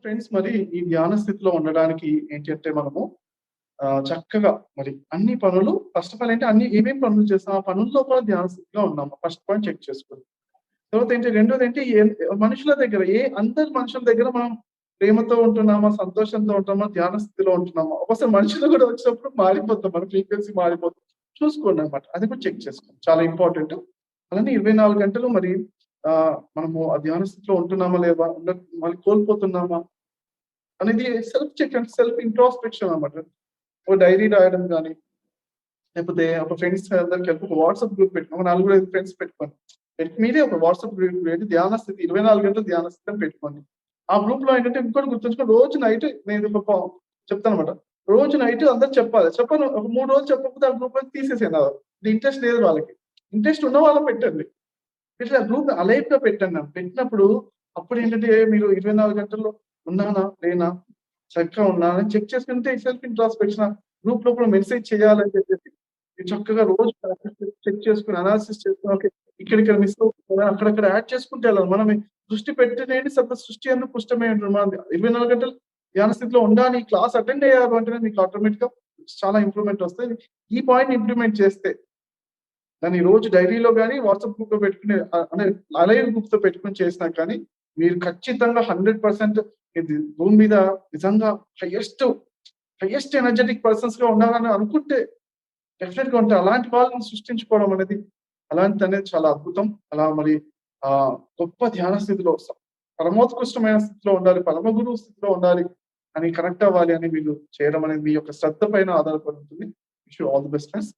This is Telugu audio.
ఫ్రెండ్స్ మరి ఈ ధ్యాన స్థితిలో ఉండడానికి ఏంటి అంటే మనము చక్కగా మరి అన్ని పనులు ఫస్ట్ ఆఫ్ ఆల్ ఏంటి అన్ని ఏమేం పనులు చేస్తాం, ఆ పనుల్లో కూడా ధ్యాన స్థితిలో ఉన్నామా ఫస్ట్ పాయింట్ చెక్ చేసుకోవాలి. తర్వాత ఏంటి రెండోదేంటి మనుషుల దగ్గర అందరి మనుషుల దగ్గర మనం ప్రేమతో ఉంటున్నామా, సంతోషంతో ఉంటున్నామా, ధ్యాన స్థితిలో ఉంటున్నామా? ఒక్కోసారి మనుషులు కూడా వచ్చినప్పుడు మారిపోతాం. మన ఫ్రీక్వెన్సీ మారిపోతుంది. చూసుకోండనమాట. అది కూడా చెక్ చేసుకోండి. చాలా ఇంపార్టెంట్. అలానే 24 గంటలు మరి మనము ఆ ధ్యాన స్థితిలో ఉంటున్నామా లేదా? మళ్ళీ కోల్పోతున్నామా? అనేది self check and self introspection అన్నమాట. ఒక డైరీ రాయడం గాని, లేకపోతే ఒక ఫ్రెండ్స్ అందరికి కలిపి ఒక వాట్సాప్ గ్రూప్ పెట్టుకొని, ఒక నలుగురు, 5 ఫ్రెండ్స్ పెట్టుకోండి. మీరే ఒక వాట్సాప్ గ్రూప్ క్రియేట్ ధ్యాన స్థితి 24 గంటలు ధ్యాన స్థితి అని పెట్టుకోండి. ఆ గ్రూప్‌లో ఏంటంటే ఇంకోటి గుర్తుంచుకొని రోజు నైట్ నేను ఒక చెప్తానన్నమాట. రోజు నైట్ అందరూ చెప్పాలి. ఒక 3 రోజులు చెప్పకపోతే ఆ గ్రూప్ నుంచి తీసేసేయండి. అది ఇంట్రెస్ట్ లేదు వాళ్ళకి. ఇంట్రెస్ట్ ఉన్న వాళ్ళకి పెట్టండి. ఇట్లా గ్రూప్ అలైవ్‌గా పెట్టండి. పెట్టినప్పుడు అప్పుడేంటంటే మీరు 24 గంటల్లో ఉన్నానా? లేనా? చక్కగా ఉన్నానా? అని చెక్ చేసుకుంటే సెల్ఫ్ ఇంట్రాస్పెక్షన్ గ్రూప్‌లో కూడా మెసేజ్ చేయాలని చెప్పేసి మీరు చక్కగా రోజు చెక్ చేసుకొని అనాలిసిస్ చేసుకొని ఓకే. ఇక్కడిక్కడ మిస్ అవుతుంది కదా! అక్కడక్కడ యాడ్ చేసుకుంటూ వెళ్ళాలి. మనం దృష్టి పెట్టినేది సృష్టి యందు పుష్టమే అంటారు. మనం 24 గంటలు ధ్యాన స్థితిలో ఉండాలి. క్లాస్ అటెండ్ అయ్యారు అంటేనే మీకు ఆటోమేటిక్‌గా చాలా ఇంప్రూవ్‌మెంట్ వస్తాయి. ఈ పాయింట్‌ని ఇంప్లిమెంట్ చేస్తే దాన్ని రోజు డైరీలో గాని, వాట్సాప్ గ్రూప్‌లో పెట్టుకుని అంటే అలైవ్ గ్రూప్స్‌తో పెట్టుకొని చేసినా కానీ, మీరు ఖచ్చితంగా 100% ఇది భూమి మీద నిజంగా హైయెస్ట్ ఎనర్జిటిక్ పర్సన్స్‌గా ఉండాలని అనుకుంటే డెఫినెట్‌గా ఉంటారు. అలాంటి వాళ్ళని సృష్టించుకోవడం అలాంటిదనేది చాలా అద్భుతం. అలా మరి గొప్ప ధ్యాన స్థితిలో పరమోత్కృష్టమైన స్థితిలో ఉండాలి. పరమ గురువు స్థితిలో ఉండాలి అని కనెక్ట్ అవ్వాలి అని మీరు చేయడం అనేది మీ యొక్క శ్రద్ధ పైన ఆధారపడి ఉంటుంది. Wish you all the best friends.